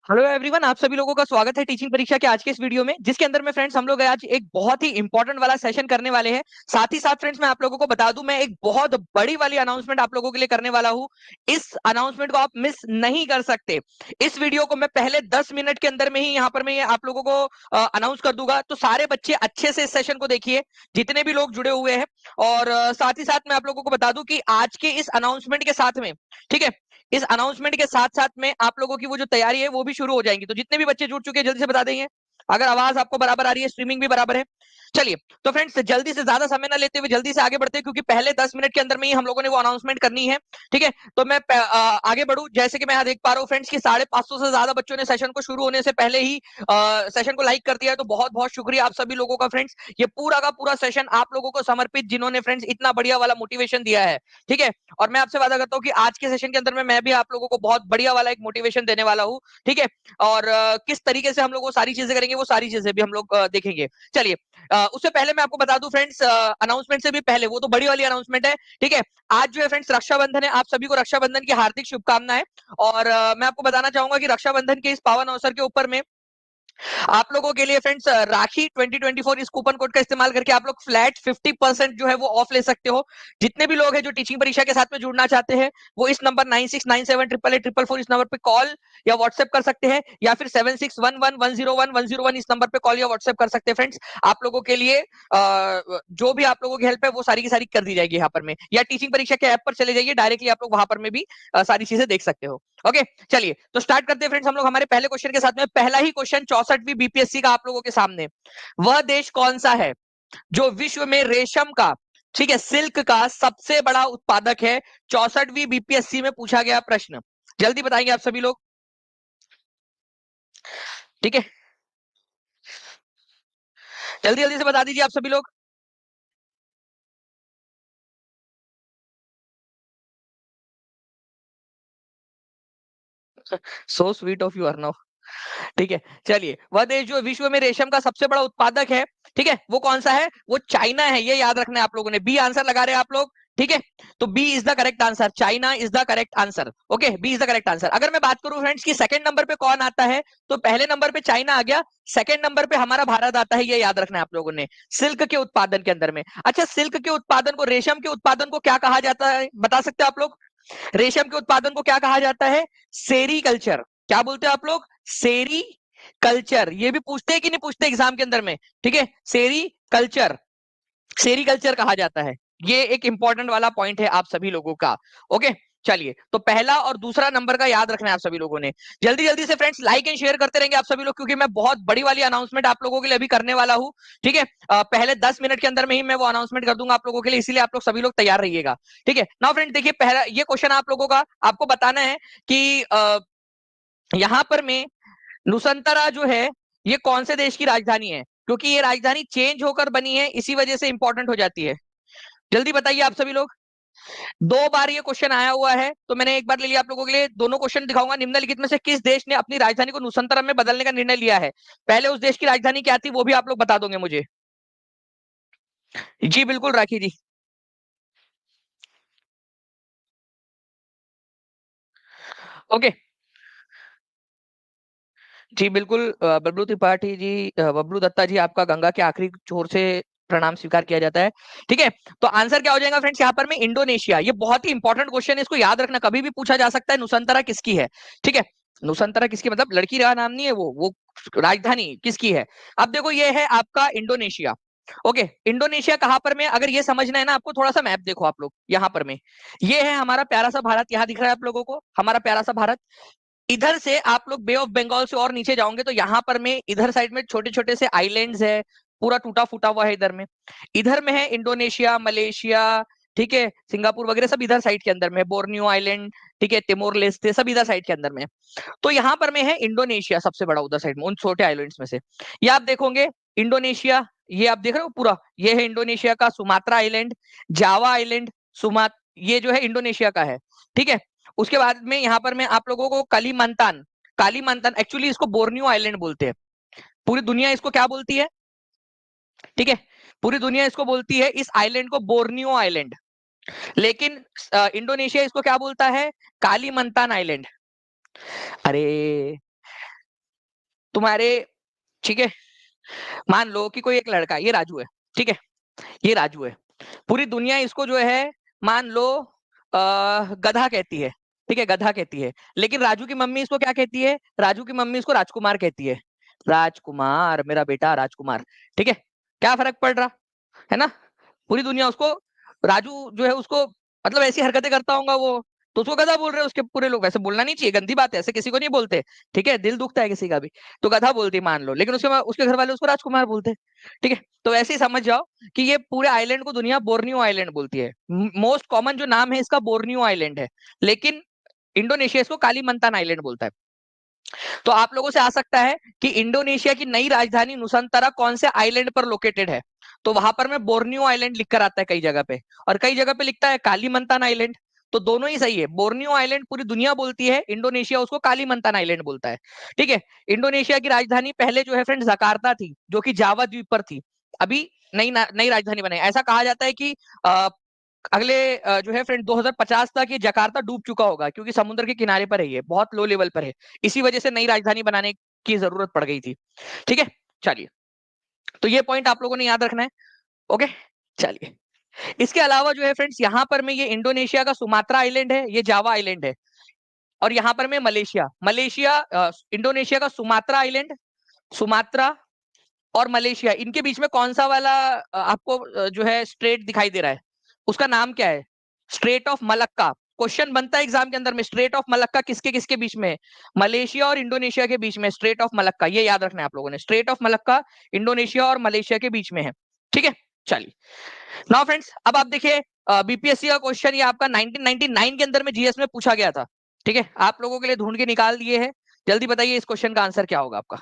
Hello everyone, आप सभी लोगों का स्वागत है टीचिंग परीक्षा के आज के इस वीडियो में, जिसके अंदर में फ्रेंड्स हम लोग आज एक बहुत ही इंपॉर्टेंट वाला सेशन करने वाले हैं। साथ ही साथ फ्रेंड्स मैं आप लोगों को बता दूं, मैं एक बहुत बड़ी वाली अनाउंसमेंट आप लोगों के लिए करने वाला हूं। इस अनाउंसमेंट को आप मिस नहीं कर सकते। इस वीडियो को मैं पहले 10 मिनट के अंदर में ही यहाँ पर मैं आप लोगों को अनाउंस कर दूंगा, तो सारे बच्चे अच्छे से इस सेशन को देखिए, जितने भी लोग जुड़े हुए हैं। और साथ ही साथ मैं आप लोगों को बता दूं कि आज के इस अनाउंसमेंट के साथ में, ठीक है, इस अनाउंसमेंट के साथ साथ में आप लोगों की वो जो तैयारी है वो भी शुरू हो जाएंगी। तो जितने भी बच्चे जुड़ चुके हैं जल्दी से बता देंगे अगर आवाज आपको बराबर आ रही है, स्ट्रीमिंग भी बराबर है। चलिए, तो फ्रेंड्स जल्दी से ज्यादा समय ना लेते हुए जल्दी से आगे बढ़ते हैं, क्योंकि पहले 10 मिनट के अंदर में ही हम लोगों ने वो अनाउंसमेंट करनी है। ठीक है, तो मैं आगे बढ़ूं। जैसे कि मैं यहाँ देख पा रहा हूँ फ्रेंड्स की 550 से ज्यादा बच्चों ने सेशन को शुरू होने से पहले ही सेशन को लाइक कर दिया है। तो बहुत बहुत शुक्रिया आप सभी लोगों का फ्रेंड्स। ये पूरा का पूरा सेशन आप लोगों को समर्पित, जिन्होंने फ्रेंड्स इतना बढ़िया वाला मोटिवेशन दिया है। ठीक है, और मैं आपसे वादा करता हूँ कि आज के सेशन के अंदर में मैं भी आप लोगों को बहुत बढ़िया वाला एक मोटिवेशन देने वाला हूँ। ठीक है, और किस तरीके से हम लोग वो सारी चीजें करेंगे, वो सारी चीजें भी हम लोग देखेंगे। चलिए, उससे पहले मैं आपको बता दूं फ्रेंड्स, अनाउंसमेंट से भी पहले, वो तो बड़ी वाली अनाउंसमेंट है। ठीक है, आज जो है फ्रेंड्स रक्षाबंधन है। आप सभी को रक्षाबंधन की हार्दिक शुभकामनाएं। और मैं आपको बताना चाहूंगा कि रक्षाबंधन के इस पावन अवसर के ऊपर में आप लोगों के लिए फ्रेंड्स राखी 2024 इस कूपन कोड का इस्तेमाल करके आप लोग फ्लैट 50% जो है वो ऑफ ले सकते हो। जितने भी लोग हैं जो टीचिंग परीक्षा के साथ में जुड़ना चाहते हैं, वो इस नंबर 96978844 इस नंबर पे कॉल या व्हाट्सएप कर सकते हैं, या फिर 7611101101 इस नंबर पे कॉल या व्हाट्सएप कर सकते हैं फ्रेंड्स। आप लोगों के लिए जो भी आप लोगों की हेल्प है वो सारी की सारी कर दी जाएगी यहाँ पर में, या टीचिंग परीक्षा के ऐप पर चले जाइए, डायरेक्टली आप लोग वहां पर में भी सारी चीजें देख सकते हो। ओके, चलिए तो स्टार्ट करते हैं फ्रेंड्स हम लोग हमारे पहले क्वेश्चन के साथ में। पहला ही क्वेश्चन 64वीं बीपीएससी का आप लोगों के सामने। वह देश कौन सा है जो विश्व में रेशम का, ठीक है, सिल्क का सबसे बड़ा उत्पादक है? 64वीं बीपीएससी में पूछा गया प्रश्न, जल्दी बताएंगे आप सभी लोग। ठीक है, जल्दी जल्दी से बता दीजिए आप सभी लोग। So sweet of you Arnav. ठीक है, चलिए, वह देश जो विश्व में रेशम का सबसे बड़ा उत्पादक है, ठीक है, वो कौन सा है? वो चाइना है। ये याद रखना है आप लोगों ने। बी आंसर लगा रहे हैं आप लोग। ठीक है, तो B is the correct answer. China is the correct answer. Okay, B is the correct answer. अगर मैं बात करूं फ्रेंड्स की सेकंड नंबर पे कौन आता है, तो पहले नंबर पे चाइना आ गया, सेकंड नंबर पे हमारा भारत आता है। ये याद रखना है आप लोगों ने, सिल्क के उत्पादन के अंदर में। अच्छा, सिल्क के उत्पादन को, रेशम के उत्पादन को क्या कहा जाता है, बता सकते हो आप लोग? रेशम के उत्पादन को क्या कहा जाता है? सेरी कल्चर। क्या बोलते हो आप लोग? सेरी कल्चर। ये भी पूछते हैं कि नहीं पूछते एग्जाम के अंदर में? ठीक है, सेरी कल्चर, सेरीकल्चर कहा जाता है। ये एक इंपॉर्टेंट वाला पॉइंट है आप सभी लोगों का। ओके, चलिए, तो पहला और दूसरा नंबर का याद रखना है आप सभी लोगों ने। जल्दी जल्दी से फ्रेंड्स लाइक एंड शेयर करते रहेंगे आप सभी लोग, क्योंकि मैं बहुत बड़ी वाली अनाउंसमेंट आप लोगों के लिए अभी करने वाला हूं। ठीक है, पहले 10 मिनट के अंदर में ही मैं वो अनाउंसमेंट कर दूंगा आप लोगों के लिए, इसीलिए आप लोग सभी लोग तैयार रहिएगा। ठीक है, नाउ फ्रेंड देखिए, पहला ये क्वेश्चन आप लोगों का, आपको बताना है कि यहां पर में नुसंतरा जो है ये कौन से देश की राजधानी है? क्योंकि ये राजधानी चेंज होकर बनी है, इसी वजह से इंपॉर्टेंट हो जाती है। जल्दी बताइए आप सभी लोग। 2 बार ये क्वेश्चन आया हुआ है, तो मैंने एक बार ले लिया आप लोगों के लिए। दोनों क्वेश्चन दिखाऊंगा। निम्नलिखित में से किस देश ने अपनी राजधानी को नुसंतरम में बदलने का निर्णय लिया है? पहले उस देश की राजधानी क्या थी वो भी आप लोग बता दोगे मुझे। जी बिल्कुल राखी जी। ओके, जी बिल्कुल बबलू त्रिपाठी जी, बबलू दत्ता जी, आपका गंगा के आखिरी छोर से प्रणाम स्वीकार किया जाता है। ठीक है, तो आंसर क्या हो जाएगा फ्रेंड्स यहाँ पर में? इंडोनेशिया। ये बहुत ही इंपॉर्टेंट क्वेश्चन है, इसको याद रखना, कभी भी पूछा जा सकता है नुसंतरा किसकी है। ठीक है, नुसंतरा किसकी, मतलब लड़की का नाम नहीं है वो राजधानी किसकी है? अब देखो, ये है आपका इंडोनेशिया। ओके, इंडोनेशिया कहां पर में, अगर ये समझना है ना आपको, थोड़ा सा मैप देखो आप लोग यहाँ पर में। ये है हमारा प्यारा सा भारत, यहाँ दिख रहा है आप लोगों को हमारा प्यारा सा भारत। इधर से आप लोग बे ऑफ बंगाल से और नीचे जाओगे तो यहाँ पर में इधर साइड में छोटे छोटे से आइलैंड्स है, पूरा टूटा फूटा हुआ है इधर में। इधर में है इंडोनेशिया, मलेशिया, ठीक है, सिंगापुर वगैरह सब इधर साइड के अंदर में, बोर्नियो आइलैंड, ठीक है, तिमोर लेस्टे, सब इधर साइड के अंदर में। तो यहाँ पर में है इंडोनेशिया सबसे बड़ा उधर साइड में, उन छोटे आइलैंड्स में से। ये आप देखोगे इंडोनेशिया, ये आप देख रहे हो पूरा, ये है इंडोनेशिया का सुमात्रा आइलैंड, जावा आइलैंड, सुमात, ये जो है इंडोनेशिया का है। ठीक है, उसके बाद में यहाँ पर मैं आप लोगों को कलीमंतान, कालीमंतान, एक्चुअली इसको बोर्नियो आइलैंड बोलते हैं। पूरी दुनिया इसको क्या बोलती है? ठीक है, पूरी दुनिया इसको बोलती है, इस आइलैंड को बोर्नियो आइलैंड। लेकिन इंडोनेशिया इसको क्या बोलता है? कालीमंतान आइलैंड। अरे तुम्हारे, ठीक है, मान लो कि कोई एक लड़का है, ये राजू है, ठीक है, ये राजू है, पूरी दुनिया इसको जो है मान लो गधा कहती है, ठीक है, गधा कहती है, लेकिन राजू की मम्मी इसको क्या कहती है? राजू की मम्मी इसको राजकुमार कहती है। राजकुमार, मेरा बेटा राजकुमार, ठीक है, क्या फर्क पड़ रहा है ना? पूरी दुनिया उसको, राजू जो है उसको मतलब ऐसी हरकतें करता होगा वो, तो उसको गधा बोल रहे हैं उसके पूरे लोग। वैसे बोलना नहीं चाहिए, गंदी बात है, ऐसे किसी को नहीं बोलते, ठीक है, दिल दुखता है किसी का भी, तो गधा बोलती मान लो, लेकिन उसके घर वाले उसको राजकुमार बोलते हैं, ठीक है। तो ऐसे ही समझ जाओ कि ये पूरे आइलैंड को दुनिया बोर्नियो आइलैंड बोलती है। मोस्ट कॉमन जो नाम है इसका बोर्नियो आइलैंड है, लेकिन इंडोनेशिया इसको कालीमंतान आइलैंड बोलता है। तो आप लोगों से आ सकता है कि इंडोनेशिया की नई राजधानी नुसंतरा कौन से आइलैंड पर लोकेटेड है? तो वहां पर में बोर्नियो आइलैंड लिखकर आता है कई जगह पे, और कई जगह पे लिखता है कालीमंतान आइलैंड। तो दोनों ही सही है, बोर्नियो आइलैंड पूरी दुनिया बोलती है, इंडोनेशिया उसको कालीमंतान आइलैंड बोलता है, ठीक है। इंडोनेशिया की राजधानी पहले जो है फ्रेंड जकार्ता थी, जो कि जावा द्वीप पर थी। अभी नई राजधानी बनाई, ऐसा कहा जाता है कि अगले जो है फ्रेंड 2050 तक ये जकार्ता डूब चुका होगा, क्योंकि समुद्र के किनारे पर है, ये बहुत लो लेवल पर है, इसी वजह से नई राजधानी बनाने की जरूरत पड़ गई थी, ठीक है। चलिए, तो ये पॉइंट आप लोगों ने याद रखना है, ओके। चलिए, इसके अलावा जो है फ्रेंड्स यहाँ पर में ये इंडोनेशिया का सुमात्रा आइलैंड है, ये जावा आइलैंड है, और यहाँ पर में मलेशिया, इंडोनेशिया का सुमात्रा आइलैंड, सुमात्रा और मलेशिया, इनके बीच में कौन सा वाला आपको जो है स्ट्रेट दिखाई दे रहा है? उसका नाम क्या है? Straight of Malacca. क्वेश्चन बनता है एग्जाम के अंदर में, स्ट्रेट ऑफ मलक्का किसके किसके बीच में है? मलेशिया और इंडोनेशिया के बीच में स्ट्रेट ऑफ मलक्का, ये याद रखना है आप लोगों ने, स्ट्रेट ऑफ मलक्का इंडोनेशिया और मलेशिया के बीच में है, ठीक है। चलिए, नाउ फ्रेंड्स, अब आप देखिए, बीपीएससी का क्वेश्चन ये आपका 1999 के अंदर में जीएस में पूछा गया था, ठीक है, आप लोगों के लिए ढूंढ के निकाल दिए हैं। जल्दी बताइए इस क्वेश्चन का आंसर क्या होगा आपका?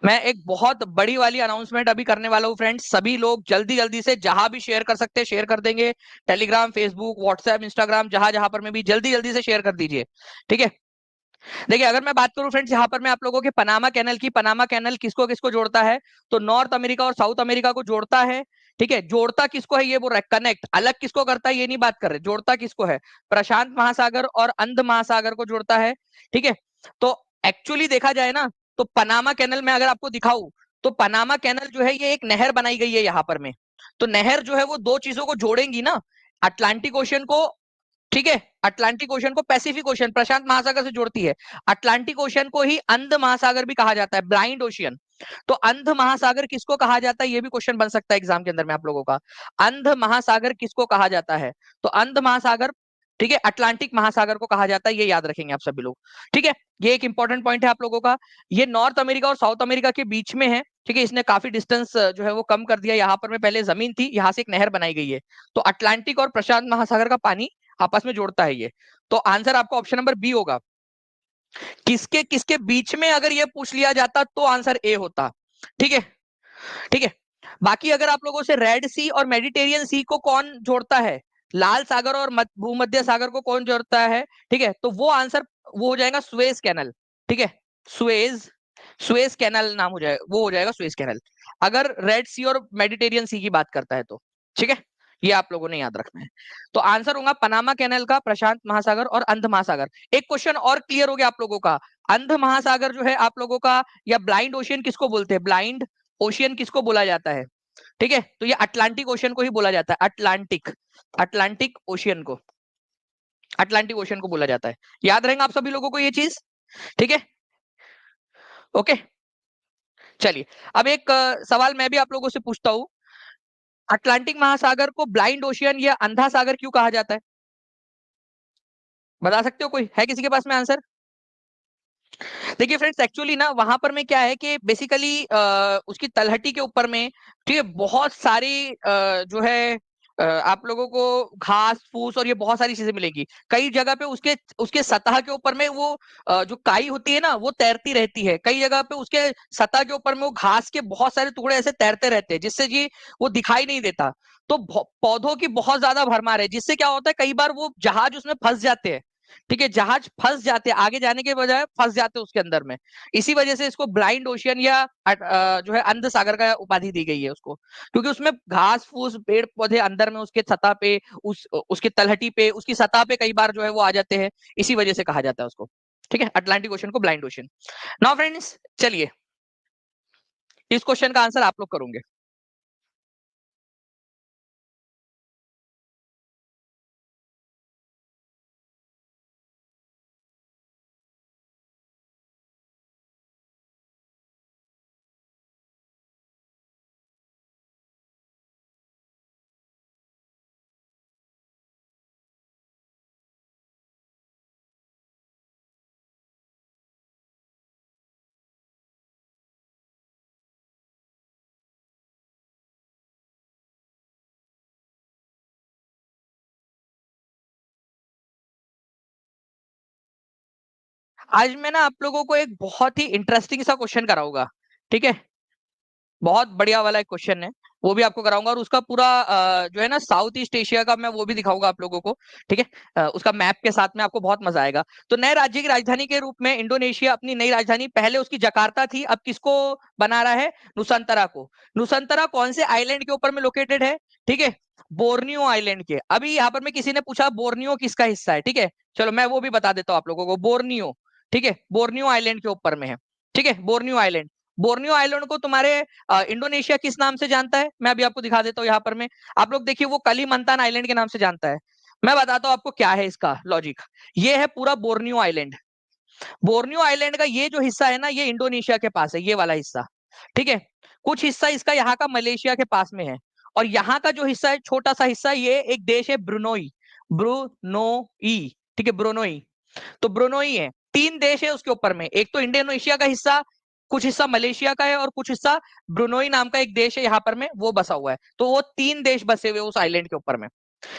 मैं एक बहुत बड़ी वाली अनाउंसमेंट अभी करने वाला हूँ फ्रेंड्स, सभी लोग जल्दी जल्दी से जहां भी शेयर कर सकते हैं शेयर कर देंगे, टेलीग्राम, फेसबुक, व्हाट्सएप, इंस्टाग्राम, जहां जहां पर में भी जल्दी जल्दी से शेयर कर दीजिए, ठीक है। देखिए, अगर मैं बात करूं फ्रेंड्स, यहाँ पर मैं आप लोगों के पनामा कैनल की, पनामा कैनल किसको किसको जोड़ता है? तो नॉर्थ अमेरिका और साउथ अमेरिका को जोड़ता है, ठीक है। जोड़ता किसको है ये बोल रहा है, कनेक्ट अलग किसको करता है ये नहीं बात कर रहे, जोड़ता किसको है? प्रशांत महासागर और अंध महासागर को जोड़ता है, ठीक है। तो एक्चुअली देखा जाए ना, तो पनामा कैनल में अगर आपको दिखाऊं, तो पनामा कैनल जो है ये एक नहर बनाई गई है यहाँ पर में। तो नहर जो है वो दो चीजों को जोड़ेंगी ना, अटलांटिक ओशन को, ठीक है, अटलांटिक ओशन को पैसिफिक ओशन प्रशांत महासागर से जोड़ती है। अटलांटिक ओशन को ही अंध महासागर भी कहा जाता है, ब्लाइंड ओशियन। तो अंध महासागर किसको कहा जाता है, ये भी क्वेश्चन बन सकता है एग्जाम के अंदर में आप लोगों का, अंध महासागर किसको कहा जाता है? तो अंध महासागर, ठीक है, अटलांटिक महासागर को कहा जाता है, ये याद रखेंगे आप सभी लोग, ठीक है। ये एक इंपॉर्टेंट पॉइंट है आप लोगों का। ये नॉर्थ अमेरिका और साउथ अमेरिका के बीच में है, ठीक है, इसने काफी डिस्टेंस जो है वो कम कर दिया, यहाँ पर में पहले जमीन थी, यहाँ से एक नहर बनाई गई है। तो अटलांटिक और प्रशांत महासागर का पानी आपस में जोड़ता है ये। तो आंसर आपका ऑप्शन नंबर बी होगा। किसके किसके बीच में अगर ये पूछ लिया जाता तो आंसर ए होता, ठीक है, ठीक है। बाकी अगर आप लोगों से रेड सी और मेडिटेरियन सी को कौन जोड़ता है, लाल सागर और भूमध्य सागर को कौन जोड़ता है, ठीक है, तो वो आंसर वो हो जाएगा सुएज कैनल, ठीक है, सुएज, सुएज कैनल नाम हो जाएगा, वो हो जाएगा सुएज कैनल, अगर रेड सी और मेडिटेरियन सी की बात करता है तो, ठीक है। ये आप लोगों ने याद रखना है। तो आंसर होगा पनामा कैनल का, प्रशांत महासागर और अंध महासागर। एक क्वेश्चन और क्लियर हो गया आप लोगों का, अंध महासागर जो है आप लोगों का, या ब्लाइंड ओशियन किसको बोलते हैं, ब्लाइंड ओशियन किसको बोला जाता है, ठीक है, तो ये अटलांटिक ओशियन को ही बोला जाता है, अटलांटिक, अटलांटिक ओशियन को, अटलांटिक ओशियन को बोला जाता है। याद रहेगा आप सभी लोगों को ये चीज, ठीक है, ओके। चलिए, अब एक सवाल मैं भी आप लोगों से पूछता हूं, अटलांटिक महासागर को ब्लाइंड ओशियन या अंधा सागर क्यों कहा जाता है? बता सकते हो, कोई है किसी के पास में आंसर? देखिए फ्रेंड्स, एक्चुअली ना वहां पर में क्या है कि बेसिकली उसकी तलहटी के ऊपर में, ठीक है, बहुत सारी जो है आप लोगों को घास फूस और ये बहुत सारी चीजें मिलेगी। कई जगह पे उसके उसके सतह के ऊपर में वो जो काई होती है ना वो तैरती रहती है, कई जगह पे उसके सतह के ऊपर में वो घास के बहुत सारे टुकड़े ऐसे तैरते रहते हैं, जिससे जी वो दिखाई नहीं देता। तो पौधों की बहुत ज्यादा भरमार है, जिससे क्या होता है कई बार वो जहाज उसमें फंस जाते हैं, ठीक है, जहाज फंस जाते हैं, आगे जाने के बजाय फंस जाते हैं उसके अंदर में। इसी वजह से इसको ब्लाइंड ओशियन या जो है अंध सागर का उपाधि दी गई है उसको, क्योंकि उसमें घास फूस पेड़ पौधे अंदर में उसके सतह पे, उसके तलहटी पे, उसकी सतह पे कई बार जो है वो आ जाते हैं, इसी वजह से कहा जाता है उसको। ठीक है, अटलांटिक ओशन को ब्लाइंड ओशन। नाउ फ्रेंड्स चलिए इस क्वेश्चन का आंसर आप लोग करोगे। आज मैं ना आप लोगों को एक बहुत ही इंटरेस्टिंग सा क्वेश्चन कराऊंगा। ठीक है, बहुत बढ़िया वाला एक क्वेश्चन है, वो भी आपको कराऊंगा और उसका पूरा जो है ना साउथ ईस्ट एशिया का मैं वो भी दिखाऊंगा आप लोगों को। ठीक है, उसका मैप के साथ में आपको बहुत मजा आएगा। तो नए राज्य की राजधानी के रूप में इंडोनेशिया अपनी नई राजधानी, पहले उसकी जकार्ता थी, अब किसको बना रहा है? नुसंतरा को। नुसंतरा कौन से आइलैंड के ऊपर में लोकेटेड है? ठीक है, बोर्नियो आइलैंड के। अभी यहाँ पर में किसी ने पूछा बोर्नियो किसका हिस्सा है? ठीक है, चलो मैं वो भी बता देता हूँ आप लोगों को। बोर्नियो, ठीक है, बोर्नियो आइलैंड के ऊपर में है। ठीक है, बोर्नियो आइलैंड। बोर्नियो आइलैंड को तुम्हारे इंडोनेशिया किस नाम से जानता है? मैं अभी आपको दिखा देता हूँ यहाँ पर में। आप लोग देखिए, वो कलीमंतान आइलैंड के नाम से जानता है। मैं बताता हूँ आपको क्या है इसका लॉजिक। ये है पूरा बोर्नियो आइलैंड। बोर्नियो आइलैंड का ये जो हिस्सा है ना, ये इंडोनेशिया के पास है, ये वाला हिस्सा। ठीक है, कुछ हिस्सा इसका यहाँ का मलेशिया के पास में है, और यहाँ का जो हिस्सा है, छोटा सा हिस्सा, ये एक देश है ब्रुनोई। ब्रुनोई, ठीक है, ब्रुनोई। तो ब्रुनोई है, तीन देश है उसके ऊपर में। एक तो इंडोनेशिया का हिस्सा, कुछ हिस्सा मलेशिया का है, और कुछ हिस्सा ब्रुनोई नाम का एक देश है यहाँ पर में, वो बसा हुआ है। तो वो तीन देश बसे हुए उस आइलैंड के ऊपर में।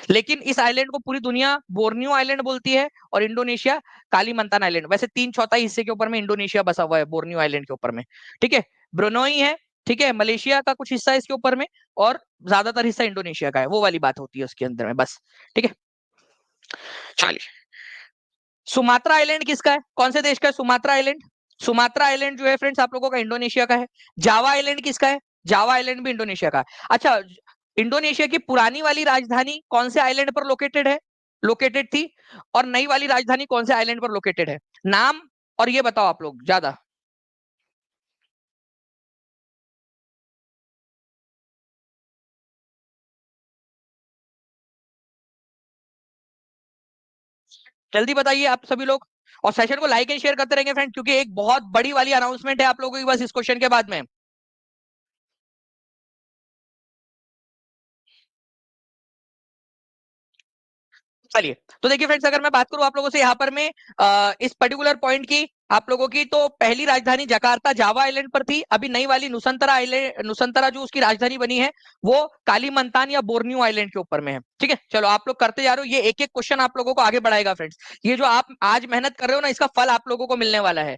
लेकिन इस आइलैंड को पूरी दुनिया बोर्नियो आइलैंड बोलती है, और इंडोनेशिया कालीमंतान आइलैंड। वैसे तीन चौथाई हिस्से के ऊपर में इंडोनेशिया बसा हुआ है बोर्नियो आइलैंड के ऊपर में। ठीक है, ब्रुनोई है, ठीक है, मलेशिया का कुछ हिस्सा है इसके ऊपर में, और ज्यादातर हिस्सा इंडोनेशिया का है, वो वाली बात होती है उसके अंदर में बस। ठीक है, चलिए। सुमात्रा आइलैंड किसका है? कौन से देश का है सुमात्रा आइलैंड? सुमात्रा आइलैंड जो है फ्रेंड्स आप लोगों का इंडोनेशिया का है। जावा आइलैंड किसका है? जावा आइलैंड भी इंडोनेशिया का है। अच्छा, इंडोनेशिया की पुरानी वाली राजधानी कौन से आइलैंड पर लोकेटेड है, लोकेटेड थी? और नई वाली राजधानी कौन से आइलैंड पर लोकेटेड है? नाम और ये बताओ आप लोग ज्यादा। जल्दी बताइए आप सभी लोग, और सेशन को लाइक एंड शेयर करते रहेंगे फ्रेंड, क्योंकि एक बहुत बड़ी वाली अनाउंसमेंट है आप लोगों की बस इस क्वेश्चन के बाद में। चलिए, तो देखिए फ्रेंड्स, अगर मैं बात करूं आप लोगों से यहाँ पर में इस पर्टिकुलर पॉइंट की, आप लोगों की, तो पहली राजधानी जकार्ता जावा आइलैंड पर थी। अभी नई वाली नुसंतरा आइलैंड, नुसंतरा जो उसकी राजधानी बनी है, वो कालीमंतान या बोर्नियो आइलैंड के ऊपर में है। ठीक है, चलो आप लोग करते जा रहे हो, ये एक एक क्वेश्चन आप लोगों को आगे बढ़ाएगा फ्रेंड्स। ये जो आप आज मेहनत कर रहे हो ना, इसका फल आप लोगों को मिलने वाला है।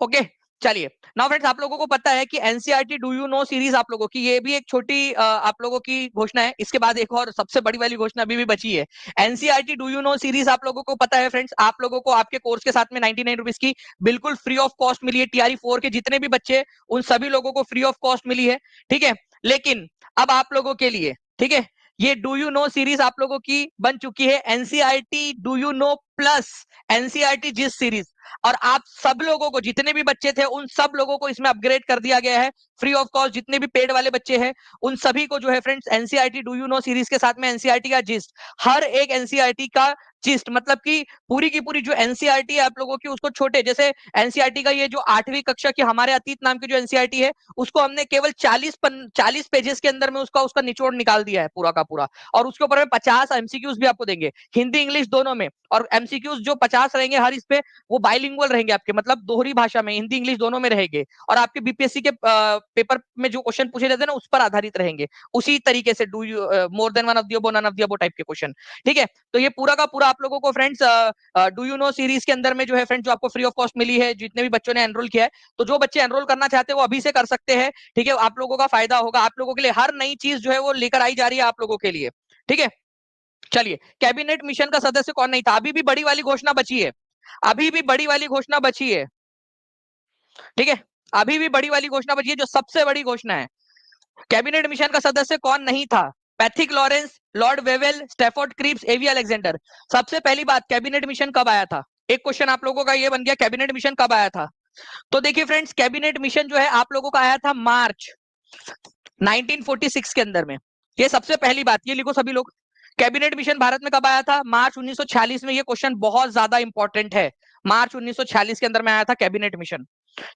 ओके, चलिए। नाउ फ्रेंड्स, आप लोगों को पता है कि NCERT do you know series आप लोगों की, ये भी एक छोटी आप लोगों की घोषणा है। इसके बाद एक और सबसे बड़ी वाली घोषणा अभी भी बची है। NCERT do you know series आप लोगों को पता है फ्रेंड्स, आप लोगों को आपके कोर्स के साथ में 99 रुपीज की बिल्कुल फ्री ऑफ कॉस्ट मिली है। टीआरई 4 के जितने भी बच्चे, उन सभी लोगों को फ्री ऑफ कॉस्ट मिली है। ठीक है, लेकिन अब आप लोगों के लिए, ठीक है, ये डू यू नो सीरीज आप लोगों की बन चुकी है NCERT do you know plus NCERT जिस सीरीज। और आप सब लोगों को, जितने भी बच्चे थे उन सब लोगों को इसमें अपग्रेड कर दिया गया है फ्री ऑफ कॉस्ट। जितने भी पेड वाले बच्चे हैं उन सभी को जो है friends, NCERT do you know series के साथ में एनसीईआरटी का जिस्ट, हर एक एनसीईआरटी का जिस्ट, मतलब कि पूरी की पूरी जो एनसीईआरटी है आप लोगों की, उसको छोटे, जैसे एनसीईआरटी का ये जो 8वीं कक्षा की हमारे अतीत नाम की जो एनसीईआरटी है, उसको हमने केवल 40 पेजेस के अंदर में उसका उसका निचोड़ निकाल दिया है पूरा का पूरा। और उसके ऊपर में 50 एमसीक्यूज भी आपको देंगे, हिंदी इंग्लिश दोनों में। और एमसीक्यूज जो 50 रहेंगे हर इस पे, वो बाइलिंगुअल रहेंगे आपके, मतलब दोहरी भाषा में, हिंदी इंग्लिश दोनों में रहेंगे। और आपके बीपीएससी के पेपर में जो क्वेश्चन पूछे जाते हैं ना, उस पर आधारित रहेंगे। उसी तरीके से do you more than one of दियो, नन ऑफ दियो टाइप के क्वेश्चन। ठीक है, तो ये पूरा का पूरा आप लोगों को friends do you know series के अंदर में जो है फ्रेंड्स, जो आपको फ्री ऑफ कॉस्ट मिली है, जितने भी बच्चों ने एनरोल किया है। तो जो बच्चे एनरोल करना चाहते हैं वो अभी से कर सकते हैं। ठीक है, आप लोगों का फायदा होगा, आप लोगों के लिए हर नई चीज जो है वो लेकर आई जा रही है आप लोगों के लिए। ठीक है, चलिए। कैबिनेट मिशन का सदस्य कौन नहीं था? अभी भी बड़ी वाली घोषणा बची है, अभी भी बड़ी वाली घोषणा बची है। ठीक है, अभी भी बड़ी वाली घोषणा बची है, जो सबसे बड़ी घोषणा है। कैबिनेट मिशन का सदस्य कौन नहीं था? Pethick Lawrence, Lord Wavell, Stafford Cripps, AV Alexander. सबसे पहली बात, कैबिनेट मिशन कब आया था? एक क्वेश्चन आप लोगों का ये बन गया, कैबिनेट मिशन कब आया था? तो देखिए फ्रेंड्स, कैबिनेट मिशन जो है आप लोगों का आया था मार्च 1946 के अंदर में। ये सबसे पहली बात, ये लिखो सभी लोग। कैबिनेट मिशन भारत में कब आया था? मार्च 1946 में। ये क्वेश्चन बहुत ज्यादा इंपॉर्टेंट है। मार्च 1946 के अंदर में आया था कैबिनेट मिशन।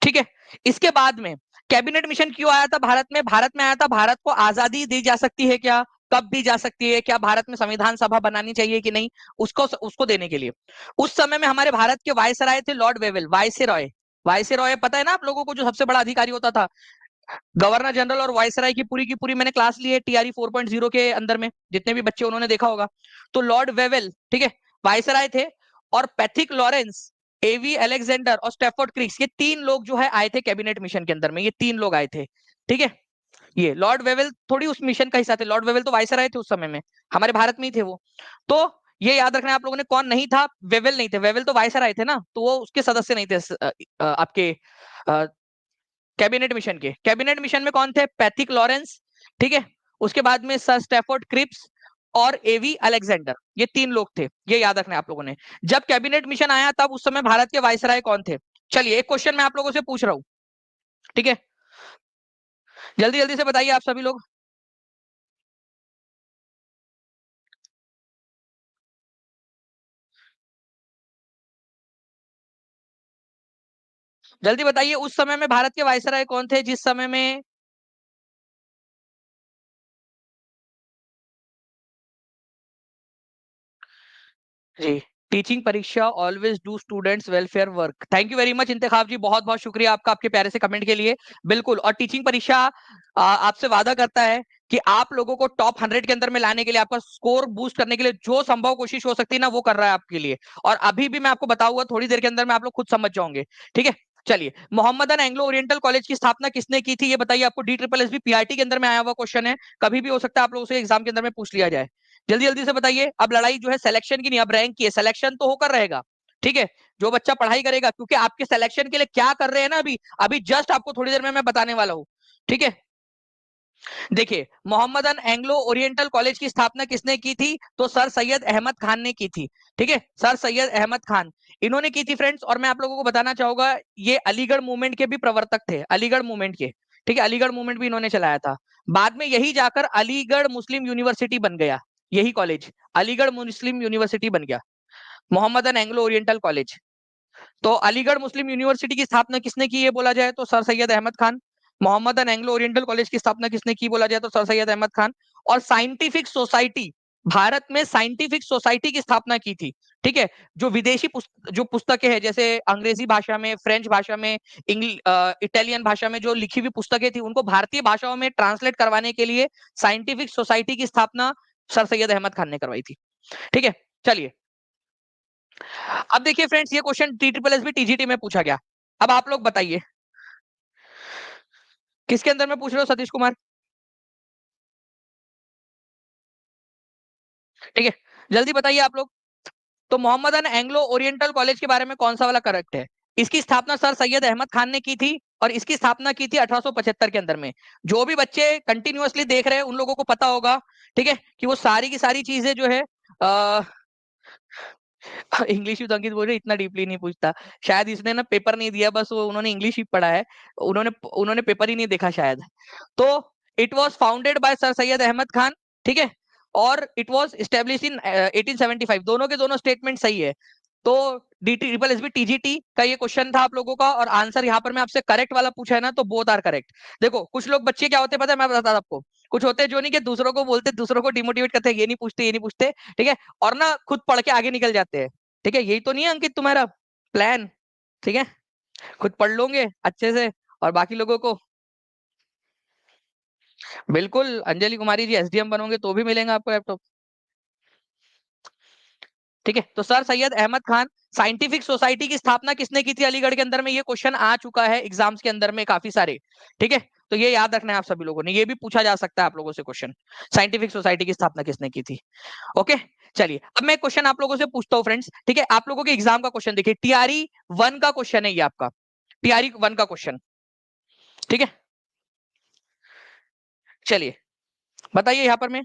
ठीक है। इसके बाद में कैबिनेट मिशन क्यों आया था भारत में? भारत में आया था, भारत को आजादी दी जा सकती है क्या, कब दी जा सकती है, क्या भारत में संविधान सभा बनानी चाहिए कि नहीं, उसको उसको देने के लिए। उस समय में हमारे भारत के वायसराय थे लॉर्ड वेवेल, वायसरॉय। वायसरॉय पता है ना आप लोगों को, जो सबसे बड़ा अधिकारी होता था। गवर्नर जनरल और वायसराय की पूरी मैंने क्लास ली है टीआरई 4.0 के अंदर में, जितने भी बच्चे उन्होंने देखा होगा। तो लॉर्ड वेवेल, ठीक है, वायसराय थे। और पैथिक लॉरेंस, एवी अलेक्जेंडर और स्टेफोर्ड क्रिक्स, ये तीन लोग जो है आए थे कैबिनेट मिशन के अंदर में। ये तीन लोग आए थे। ठीक है। ये लॉर्ड वेवेल थोड़ी उस मिशन का हिस्सा थे, लॉर्ड वेवेल तो वायसराय थे उस समय में, हमारे भारत में ही थे वो। तो ये याद रखना है आप लोगों ने, कौन नहीं था? वेवेल नहीं थे। वेवेल तो वायसराय थे ना, तो वो उसके सदस्य नहीं थे आपके कैबिनेट मिशन के। कैबिनेट मिशन में कौन थे? पैथिक लॉरेंस, ठीक है, उसके बाद में सर स्टैफोर्ड क्रिप्स और एवी अलेक्जेंडर, ये तीन लोग थे। ये याद रखना है आप लोगों ने। जब कैबिनेट मिशन आया तब उस समय भारत के वायसराय कौन थे? चलिए एक क्वेश्चन मैं आप लोगों से पूछ रहा हूं, ठीक है, जल्दी जल्दी से बताइए आप सभी लोग। जल्दी बताइए, उस समय में भारत के वायसराय कौन थे जिस समय में? जी, टीचिंग परीक्षा always do students welfare work. Thank you very much Intekhab ji, बहुत बहुत शुक्रिया आपका, आपके प्यारे से कमेंट के लिए। बिल्कुल, और टीचिंग परीक्षा आपसे वादा करता है कि आप लोगों को टॉप 100 के अंदर में लाने के लिए, आपका स्कोर बूस्ट करने के लिए जो संभव कोशिश हो सकती है ना, वो कर रहा है आपके लिए। और अभी भी मैं आपको बताऊंगा थोड़ी देर के अंदर में, आप लोग खुद समझ जाओगे। ठीक है। चलिए, मोहम्मदन एंग्लो ओरिएंटल कॉलेज की स्थापना किसने की थी, ये बताइए। आपको D triple S B PRT के अंदर में आया हुआ क्वेश्चन है, कभी भी हो सकता है आप लोगों से एग्जाम के अंदर में पूछ लिया जाए। जल्दी जल्दी से बताइए। अब लड़ाई जो है सिलेक्शन की नहीं, अब रैंक की है। सिलेक्शन तो होकर रहेगा, ठीक है, जो बच्चा पढ़ाई करेगा, क्योंकि आपके सिलेक्शन के लिए क्या कर रहे हैं ना, अभी अभी जस्ट आपको थोड़ी देर में मैं बताने वाला हूं। ठीक है। देखिए, मोहम्मदन एंग्लो ओरिएंटल कॉलेज की स्थापना किसने की थी? तो सर सैयद अहमद खान ने की थी। ठीक है, सर सैयद अहमद खान इन्होंने की थी फ्रेंड्स। और मैं आप लोगों को बताना चाहूंगा, ये अलीगढ़ मूवमेंट के भी प्रवर्तक थे, अलीगढ़ मूवमेंट के। ठीक है, अलीगढ़ मूवमेंट भी इन्होंने चलाया था। बाद में यही जाकर अलीगढ़ मुस्लिम यूनिवर्सिटी बन गया, यही कॉलेज अलीगढ़ मुस्लिम यूनिवर्सिटी बन गया, मोहम्मदन एंग्लो ओरिएंटल कॉलेज। तो अलीगढ़ मुस्लिम यूनिवर्सिटी की स्थापना किसने की, ये बोला जाए तो sir Syed Ahmad Khan. Mohammedan Anglo Oriental college की स्थापना किसने की, बोला जाए तो सर सैयद अहमद खान। और साइंटिफिक सोसाइटी, भारत में साइंटिफिक सोसाइटी की स्थापना की थी। ठीक है, जो विदेशी जो पुस्तकें हैं, जैसे अंग्रेजी भाषा में, फ्रेंच भाषा में, इटालियन भाषा में जो लिखी हुई पुस्तकें थी, उनको भारतीय भाषाओं में ट्रांसलेट करवाने के लिए साइंटिफिक सोसाइटी की स्थापना सर सैयद अहमद खान ने करवाई थी। ठीक है। चलिए, अब देखिए फ्रेंड्स, ये question T triple S B TGT में पूछा गया। अब आप लोग बताइए, किसके अंदर में पूछ रहे हो सतीश कुमार? ठीक है, जल्दी बताइए आप लोग। तो मोहम्मदन एंग्लो ओरिएंटल कॉलेज के बारे में कौन सा वाला करेक्ट है? इसकी स्थापना सर सैयद अहमद खान ने की थी, और इसकी स्थापना की थी 1875 के अंदर में। जो भी बच्चे कंटिन्यूअसली देख रहे हैं उन लोगों को पता होगा, ठीक है, कि वो सारी की सारी चीजें जो है इंग्लिश भी तो अंकित बोल रहे इतना डीपली नहीं पूछता। शायद इसने ना पेपर नहीं दिया, बस वो उन्होंने इंग्लिश ही पढ़ा है, उन्होंने उन्होंने पेपर ही नहीं देखा शायद। तो it was founded by sir Syed Ahmad Khan. ठीक है, और इट वाज एस्टेब्लिश इन 1875। दोनों के दोनों स्टेटमेंट सही है। तो D triple S B TGT का ये क्वेश्चन था आप लोगों का, और आंसर यहाँ पर मैं आपसे करेक्ट वाला पूछा है ना, तो बोथ आर करेक्ट। देखो, कुछ लोग बच्चे क्या होते हैं पता है, मैं बताता हूं आपको। कुछ होते हैं जो नहीं, कि दूसरों को बोलते, दूसरों को डिमोटिवेट करते हैं, ये नहीं पूछते, ये नहीं पूछते, ठीक है, और ना खुद पढ़ के आगे निकल जाते हैं। ठीक है, यही तो नहीं है अंकित तुम्हारा प्लान? ठीक है, खुद पढ़ लोगे अच्छे से, और बाकी लोगों को। बिल्कुल, अंजलि कुमारी जी एसडीएम बनोगे तो भी मिलेगा आपको लैपटॉप। ठीक है, तो sir Syed Ahmad Khan. Scientific society की स्थापना किसने की थी अलीगढ़ के अंदर में? ये क्वेश्चन आ चुका है एग्जाम्स के अंदर में काफी सारे। ठीक है, तो ये याद रखना है आप सभी लोगों ने, ये भी पूछा जा सकता है आप लोगों से क्वेश्चन, साइंटिफिक सोसाइटी की स्थापना किसने की थी। ओके। चलिए, अब मैं क्वेश्चन आप लोगों से पूछता हूँ फ्रेंड्स। ठीक है, आप लोगों के एग्जाम का क्वेश्चन देखिए, टीआरई 1 का क्वेश्चन है ये आपका, टीआरई 1 का क्वेश्चन। ठीक है, चलिए बताइए यहाँ पर मैं।